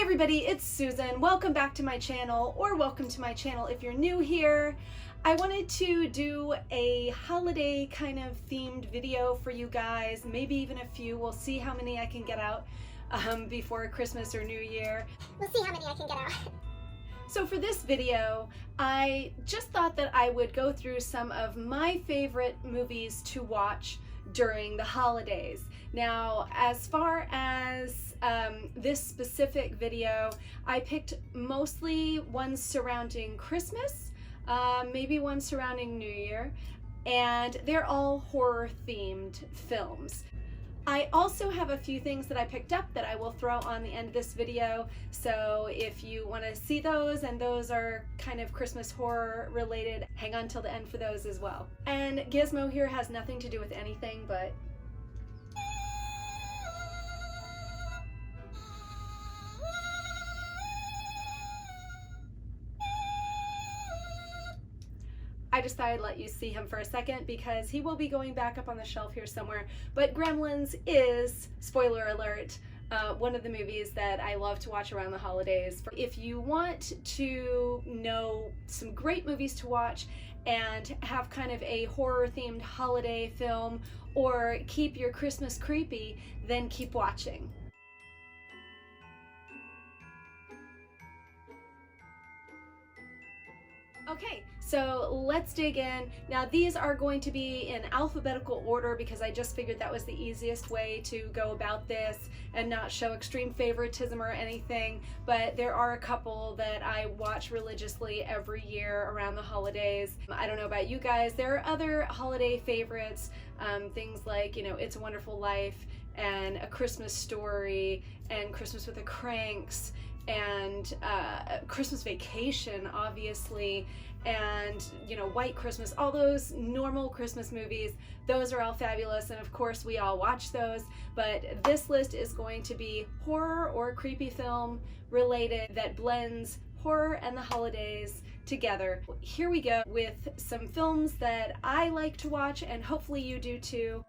Hi everybody, it's Susan. Welcome back to my channel, or welcome to my channel if you're new here. I wanted to do a holiday kind of themed video for you guys, maybe even a few. We'll see how many I can get out before Christmas or New Year. We'll see how many I can get out. So for this video, I just thought that I would go through some of my favorite movies to watch during the holidays. Now, as far as this specific video, I picked mostly ones surrounding Christmas, maybe one surrounding New Year, and they're all horror themed films. I also have a few things that I picked up that I will throw on the end of this video, so if you want to see those, and those are kind of Christmas horror related, hang on till the end for those as well. And Gizmo here has nothing to do with anything, but I just thought I'd let you see him for a second because he will be going back up on the shelf here somewhere. But Gremlins is, spoiler alert, one of the movies that I love to watch around the holidays. If you want to know some great movies to watch and have kind of a horror themed holiday film, or keep your Christmas creepy, then keep watching. Okay, so let's dig in. Now these are going to be in alphabetical order because I just figured that was the easiest way to go about this and not show extreme favoritism or anything, but there are a couple that I watch religiously every year around the holidays. I don't know about you guys, there are other holiday favorites, things like, you know, It's a Wonderful Life and A Christmas Story and Christmas with the Cranks and Christmas Vacation, obviously, and, you know, White Christmas, all those normal Christmas movies. Those are all fabulous, and of course we all watch those, but this list is going to be horror or creepy film related that blends horror and the holidays together. Here we go with some films that I like to watch, and hopefully you do too.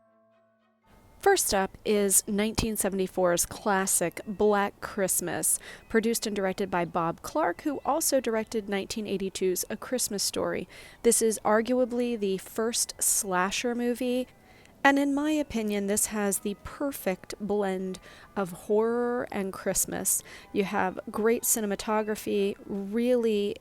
First up is 1974's classic Black Christmas, produced and directed by Bob Clark, who also directed 1982's A Christmas Story. This is arguably the first slasher movie, and in my opinion, this has the perfect blend of horror and Christmas. You have great cinematography, really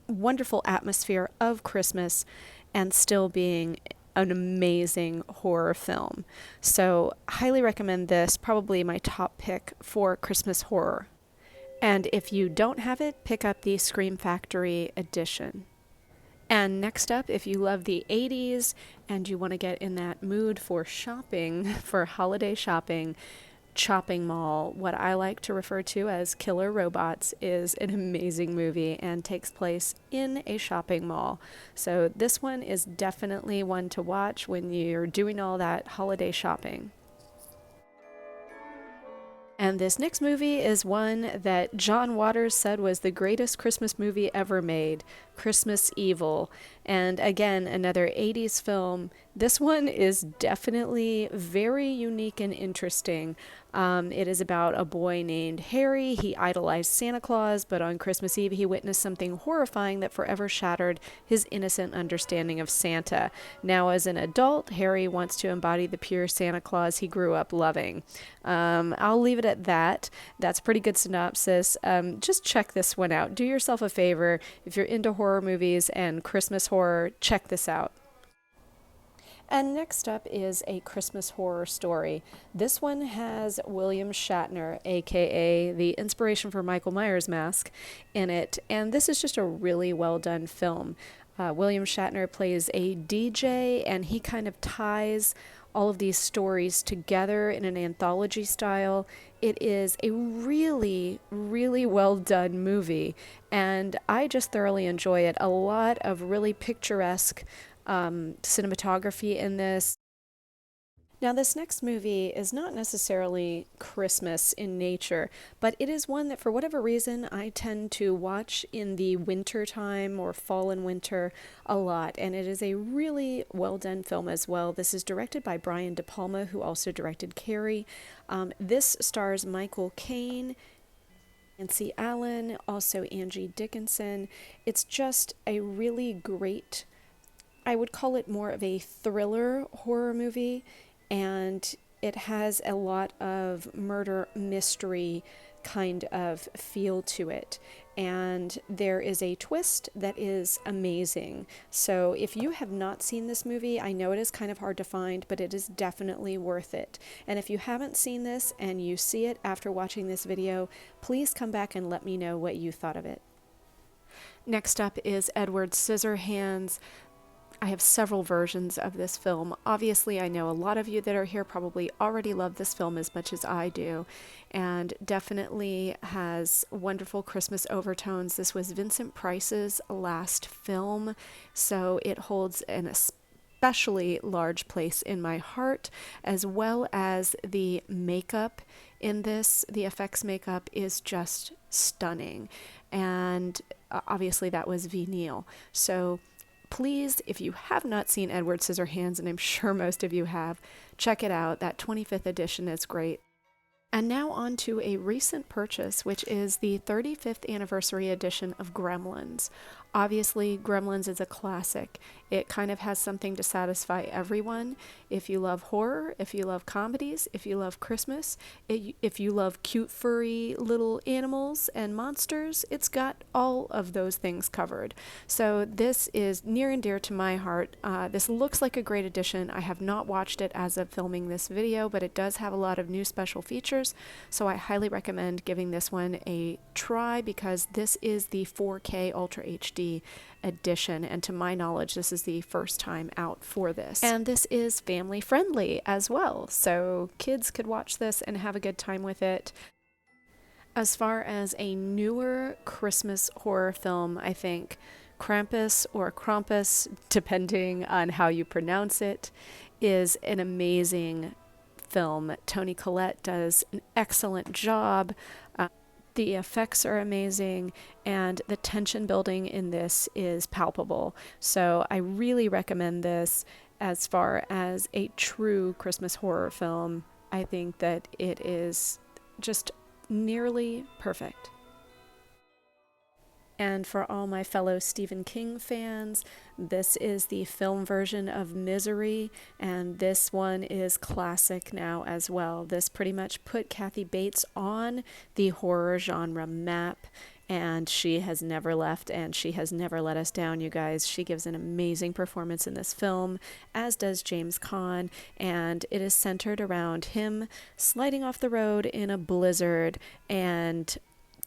wonderful atmosphere of Christmas, and still being an amazing horror film. So highly recommend this, probably my top pick for Christmas horror. And if you don't have it, pick up the Scream Factory edition. And next up, if you love the 80s and you want to get in that mood for shopping, for holiday shopping, Chopping Mall, what I like to refer to as Killer Robots, is an amazing movie and takes place in a shopping mall. So this one is definitely one to watch when you're doing all that holiday shopping. And this next movie is one that John Waters said was the greatest Christmas movie ever made, Christmas Evil. And again, another 80s film. This one is definitely very unique and interesting. It is about a boy named Harry. He idolized Santa Claus, but on Christmas Eve he witnessed something horrifying that forever shattered his innocent understanding of Santa. Now as an adult, Harry wants to embody the pure Santa Claus he grew up loving. I'll leave it at that. That's a pretty good synopsis. Just check this one out. Do yourself a favor. If you're into horror movies and Christmas horror, check this out. And next up is A Christmas Horror Story. This one has William Shatner, aka the inspiration for Michael Myers' mask, in it, and this is just a really well done film. William Shatner plays a DJ, and he kind of ties all of these stories together in an anthology style. It is a really, really well done movie, and I just thoroughly enjoy it. A lot of really picturesque cinematography in this. Now, this next movie is not necessarily Christmas in nature, but it is one that for whatever reason I tend to watch in the winter time or fall and winter a lot, and it is a really well done film as well. This is directed by Brian De Palma, who also directed Carrie. This stars Michael Caine, Nancy Allen, also Angie Dickinson. It's just a really great, I would call it more of a thriller horror movie, and it has a lot of murder mystery kind of feel to it. And there is a twist that is amazing. So if you have not seen this movie, I know it is kind of hard to find, but it is definitely worth it. And if you haven't seen this and you see it after watching this video, please come back and let me know what you thought of it. Next up is Edward Scissorhands. I have several versions of this film. Obviously, I know a lot of you that are here probably already love this film as much as I do, and definitely has wonderful Christmas overtones. This was Vincent Price's last film, so it holds an especially large place in my heart, as well as the makeup in this. The effects makeup is just stunning, and obviously that was V. Neil. So please, if you have not seen Edward Scissorhands, and I'm sure most of you have, check it out. That 25th edition is great. And now on to a recent purchase, which is the 35th anniversary edition of Gremlins. Obviously, Gremlins is a classic. It kind of has something to satisfy everyone. If you love horror, if you love comedies, if you love Christmas, if you love cute furry little animals and monsters, it's got all of those things covered. So this is near and dear to my heart. This looks like a great addition. I have not watched it as of filming this video, but it does have a lot of new special features, so I highly recommend giving this one a try, because this is the 4K Ultra HD edition, and to my knowledge this is the first time out for this, and this is family friendly as well, so kids could watch this and have a good time with it. As far as a newer Christmas horror film, I think Krampus, or Krampus depending on how you pronounce it, is an amazing film. Toni Collette does an excellent job. The effects are amazing, and the tension building in this is palpable. So I really recommend this as far as a true Christmas horror film. I think that it is just nearly perfect. And for all my fellow Stephen King fans, this is the film version of Misery, and this one is classic now as well. This pretty much put Kathy Bates on the horror genre map, and she has never left, and she has never let us down, you guys. She gives an amazing performance in this film, as does James Caan, and it is centered around him sliding off the road in a blizzard, and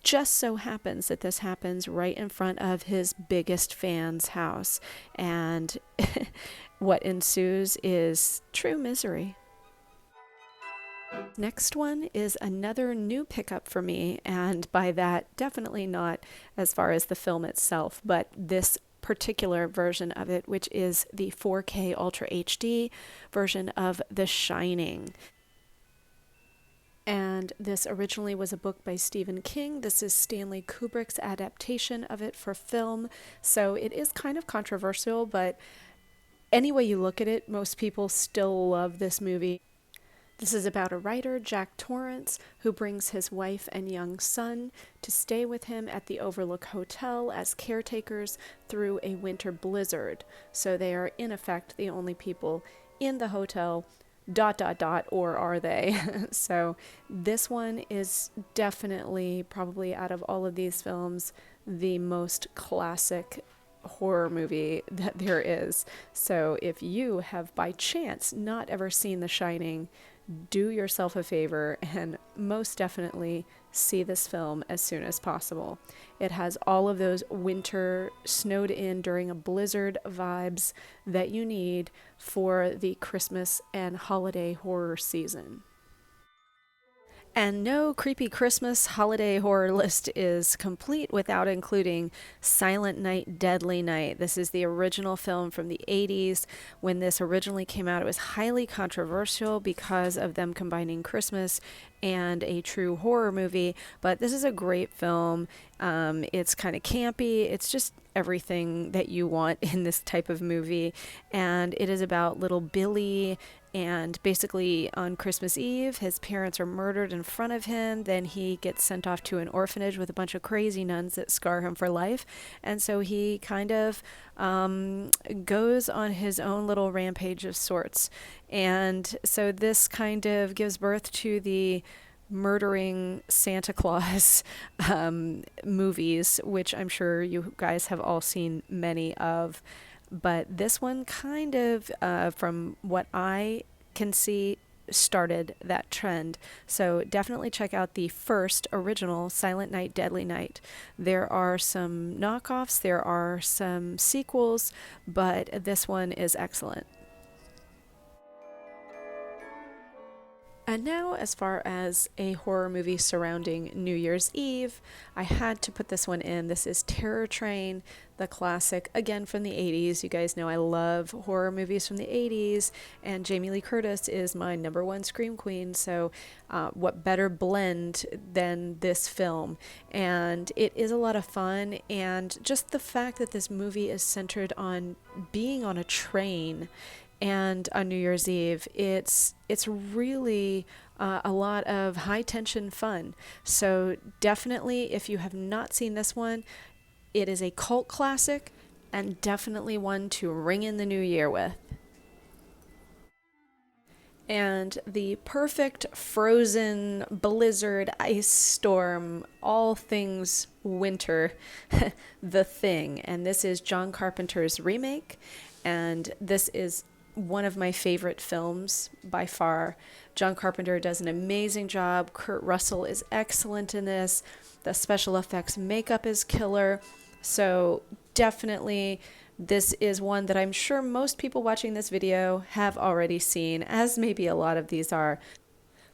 just so happens that this happens right in front of his biggest fan's house, and what ensues is true misery. Next one is another new pickup for me, and by that, definitely not as far as the film itself, but this particular version of it, which is the 4K Ultra HD version of The Shining. And this originally was a book by Stephen King. This is Stanley Kubrick's adaptation of it for film. So it is kind of controversial, but any way you look at it, most people still love this movie. This is about a writer, Jack Torrance, who brings his wife and young son to stay with him at the Overlook Hotel as caretakers through a winter blizzard. So they are, in effect, the only people in the hotel, ... or are they? So this one is definitely, probably out of all of these films, the most classic horror movie that there is. So if you have by chance not ever seen The Shining, do yourself a favor and most definitely see this film as soon as possible. It has all of those winter, snowed in during a blizzard vibes that you need for the Christmas and holiday horror season. And no creepy Christmas holiday horror list is complete without including Silent Night, Deadly Night. This is the original film from the 80s. When this originally came out, it was highly controversial because of them combining Christmas and a true horror movie, but this is a great film. It's kind of campy. It's just everything that you want in this type of movie. And it is about little Billy. And basically, on Christmas Eve, his parents are murdered in front of him. Then he gets sent off to an orphanage with a bunch of crazy nuns that scar him for life. And so he kind of goes on his own little rampage of sorts. And so this kind of gives birth to the murdering Santa Claus movies, which I'm sure you guys have all seen many of. But this one kind of, from what I can see, started that trend. So definitely check out the first original Silent Night, Deadly Night. There are some knockoffs, there are some sequels, but this one is excellent. And now, as far as a horror movie surrounding New Year's Eve, I had to put this one in. This is Terror Train, the classic, again from the 80s. You guys know I love horror movies from the 80s, and Jamie Lee Curtis is my number one scream queen, so what better blend than this film? And it is a lot of fun, and just the fact that this movie is centered on being on a train and on New Year's Eve, it's really a lot of high tension fun. So definitely, if you have not seen this one, it is a cult classic and definitely one to ring in the new year with. And the perfect frozen blizzard ice storm, all things winter, The Thing. And this is John Carpenter's remake, and this is one of my favorite films by far. John Carpenter does an amazing job. Kurt Russell is excellent in this. The special effects makeup is killer. So definitely this is one that I'm sure most people watching this video have already seen, as maybe a lot of these are.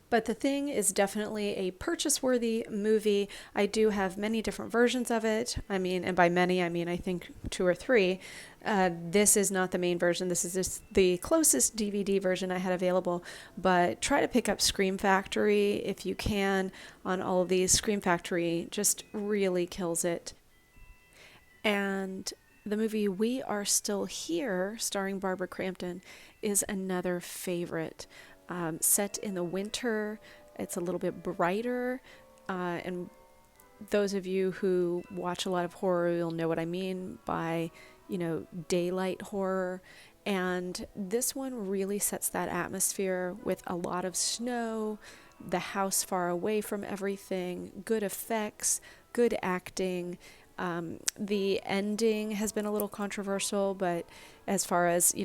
But The Thing is definitely a purchase-worthy movie. I do have many different versions of it. I mean, and by many, I mean I think 2 or 3. This is not the main version. This is just the closest DVD version I had available. But try to pick up Scream Factory if you can on all of these. Scream Factory just really kills it. And the movie We Are Still Here, starring Barbara Crampton, is another favorite. Set in the winter, it's a little bit brighter, and those of you who watch a lot of horror, you'll know what I mean by, daylight horror. And this one really sets that atmosphere with a lot of snow, the house far away from everything, good effects, good acting. The ending has been a little controversial, but as far as,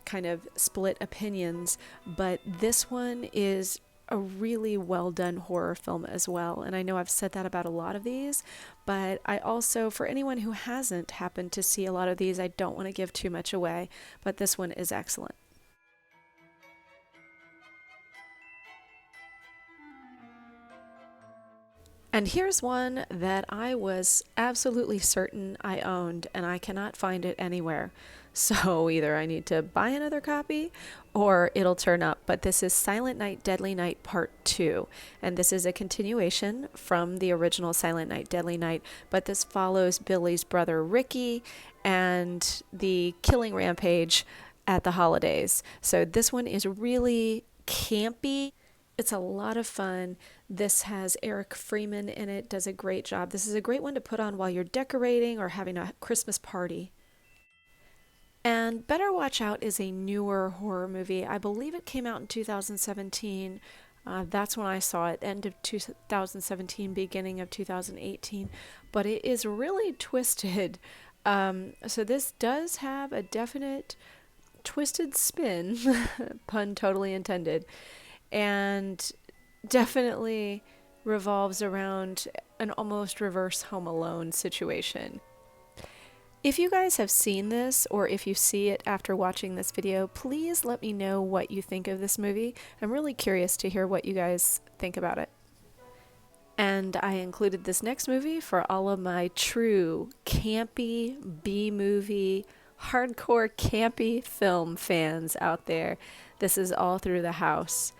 kind of split opinions, but this one is a really well done horror film as well. And I know I've said that about a lot of these, but I also, for anyone who hasn't happened to see a lot of these, I don't want to give too much away, but this one is excellent. And here's one that I was absolutely certain I owned, and I cannot find it anywhere. So either I need to buy another copy or it'll turn up. But this is Silent Night, Deadly Night Part 2. And this is a continuation from the original Silent Night, Deadly Night. But this follows Billy's brother Ricky and the killing rampage at the holidays. So this one is really campy. It's a lot of fun. This has Eric Freeman in it, does a great job. This is a great one to put on while you're decorating or having a Christmas party. And Better Watch Out is a newer horror movie. I believe it came out in 2017. That's when I saw it, end of 2017, beginning of 2018. But it is really twisted. So this does have a definite twisted spin, pun totally intended, and definitely revolves around an almost reverse Home Alone situation. If you guys have seen this, or if you see it after watching this video, please let me know what you think of this movie. I'm really curious to hear what you guys think about it. And I included this next movie for all of my true campy B-movie, hardcore campy film fans out there. This is All Through the House.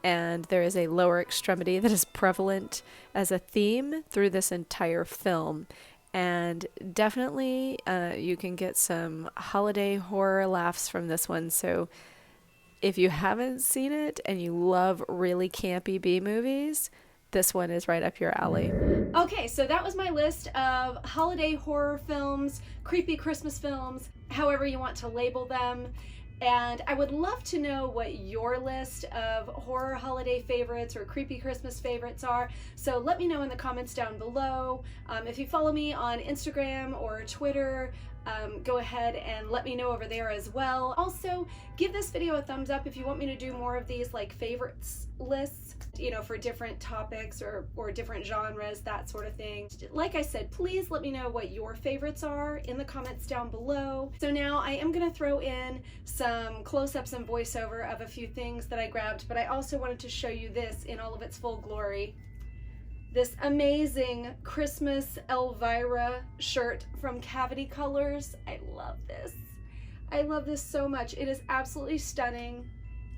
and there is a lower extremity that is prevalent as a theme through this entire film. And definitely you can get some holiday horror laughs from this one. So if you haven't seen it and you love really campy B movies, this one is right up your alley. Okay, so that was my list of holiday horror films, creepy Christmas films, however you want to label them. And I would love to know what your list of horror holiday favorites or creepy Christmas favorites are. So let me know in the comments down below. If you follow me on Instagram or Twitter, go ahead and let me know over there as well. Also, give this video a thumbs up if you want me to do more of these like favorites lists, you know, for different topics or different genres, that sort of thing. Like I said, please let me know what your favorites are in the comments down below. So now I am going to throw in some close-ups and voiceover of a few things that I grabbed, but I also wanted to show you this in all of its full glory. This amazing Christmas Elvira shirt from Cavity Colors. I love this. I love this so much. It is absolutely stunning.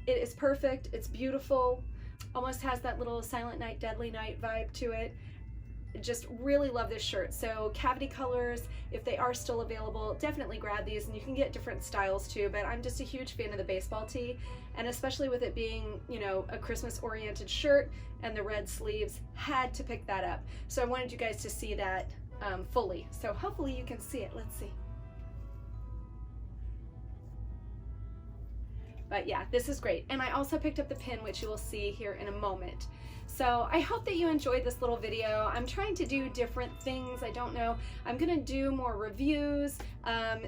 It is perfect. It's beautiful. Almost has that little Silent Night, Deadly Night vibe to it. Just really love this shirt. So Cavity Colors, if they are still available, definitely grab these, and you can get different styles too, but I'm just a huge fan of the baseball tee, and especially with it being, you know, a Christmas oriented shirt and the red sleeves, had to pick that up. So I wanted you guys to see that fully. So hopefully you can see it. Let's see. But yeah, this is great. And I also picked up the pin, which you will see here in a moment. So I hope that you enjoyed this little video. I'm trying to do different things. I don't know. I'm gonna do more reviews.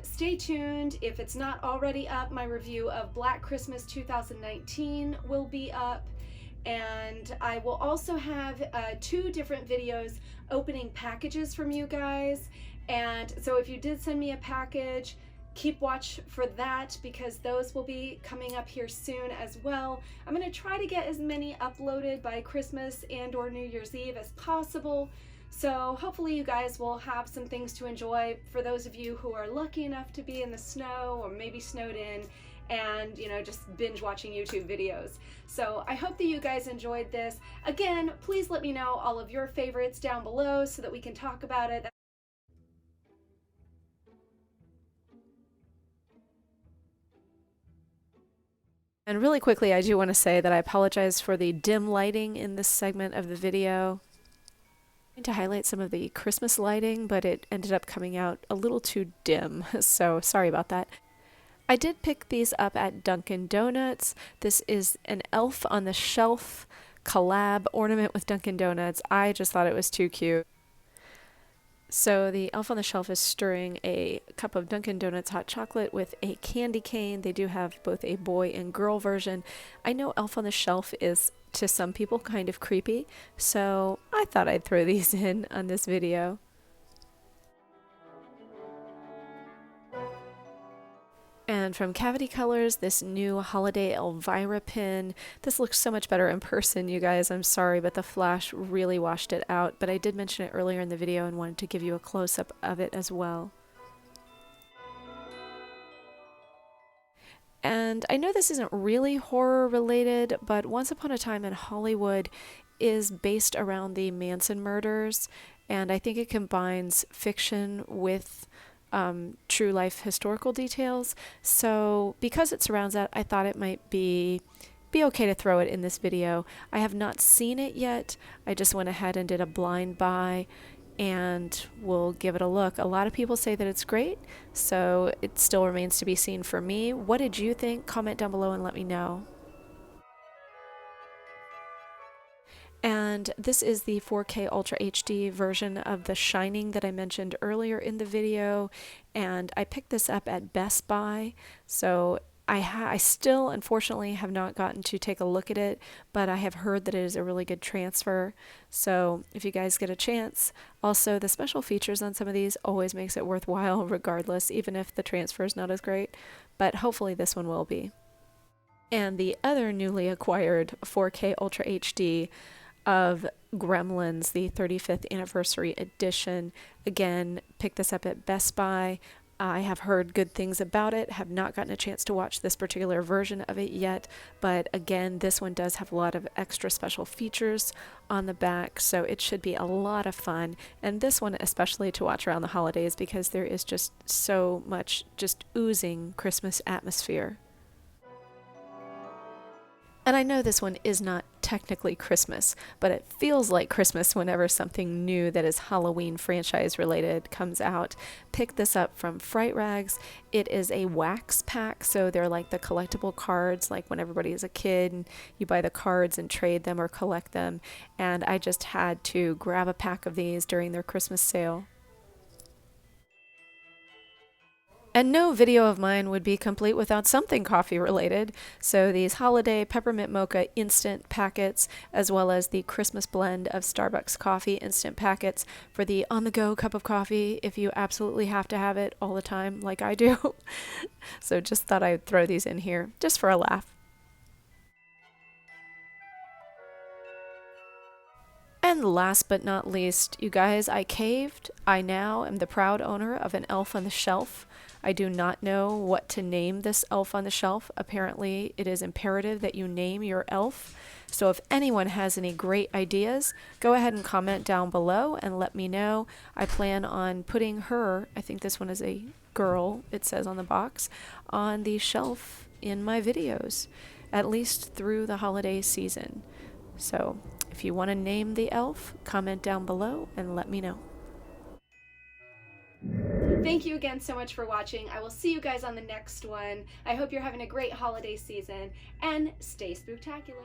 Stay tuned. If it's not already up, my review of Black Christmas 2019 will be up. And I will also have 2 different videos opening packages from you guys. And so if you did send me a package, keep watch for that, because those will be coming up here soon as well. I'm going to try to get as many uploaded by Christmas and or New Year's Eve as possible. So hopefully you guys will have some things to enjoy for those of you who are lucky enough to be in the snow or maybe snowed in and, you know, just binge watching YouTube videos. So I hope that you guys enjoyed this. Again, please let me know all of your favorites down below so that we can talk about it. And really quickly, I do want to say that I apologize for the dim lighting in this segment of the video. I'm trying to highlight some of the Christmas lighting, but it ended up coming out a little too dim, so sorry about that. I did pick these up at Dunkin' Donuts. This is an Elf on the Shelf collab ornament with Dunkin' Donuts. I just thought it was too cute. So the Elf on the Shelf is stirring a cup of Dunkin' Donuts hot chocolate with a candy cane. They do have both a boy and girl version. I know Elf on the Shelf is, to some people, kind of creepy, so I thought I'd throw these in on this video. And from Cavity Colors, this new holiday Elvira pin. This looks so much better in person, you guys. I'm sorry, but the flash really washed it out. But I did mention it earlier in the video and wanted to give you a close-up of it as well. And I know this isn't really horror related, but Once Upon a Time in Hollywood is based around the Manson murders. And I think it combines fiction with true life historical details. So because it surrounds that, I thought it might be okay to throw it in this video. I have not seen it yet. I just went ahead and did a blind buy, and we'll give it a look. A lot of people say that it's great, so it still remains to be seen for me. What did you think? Comment down below and let me know. And this is the 4K Ultra HD version of The Shining that I mentioned earlier in the video, and I picked this up at Best Buy. So I still unfortunately have not gotten to take a look at it, but I have heard that it is a really good transfer. So if you guys get a chance, also the special features on some of these always makes it worthwhile regardless, even if the transfer is not as great, but hopefully this one will be. And the other newly acquired 4K Ultra HD of Gremlins, the 35th anniversary edition. Again, picked this up at Best Buy. I have heard good things about it, have not gotten a chance to watch this particular version of it yet, but again, this one does have a lot of extra special features on the back, so it should be a lot of fun. And this one especially to watch around the holidays because there is just so much just oozing Christmas atmosphere. And I know this one is not technically Christmas, but it feels like Christmas whenever something new that is Halloween franchise related comes out. Pick this up from Fright Rags. It is a wax pack, so they're like the collectible cards, like when everybody is a kid and you buy the cards and trade them or collect them. And I just had to grab a pack of these during their Christmas sale. And no video of mine would be complete without something coffee related. So these holiday peppermint mocha instant packets, as well as the Christmas blend of Starbucks coffee instant packets for the on-the-go cup of coffee if you absolutely have to have it all the time like I do. So just thought I'd throw these in here just for a laugh. And last but not least, you guys, I caved. I now am the proud owner of an elf on the shelf. I do not know what to name this elf on the shelf. Apparently, it is imperative that you name your elf. So if anyone has any great ideas, go ahead and comment down below and let me know. I plan on putting her, I think this one is a girl, it says on the box, on the shelf in my videos, at least through the holiday season. So if you want to name the elf, comment down below and let me know. Thank you again so much for watching. I will see you guys on the next one. I hope you're having a great holiday season and stay spooktacular.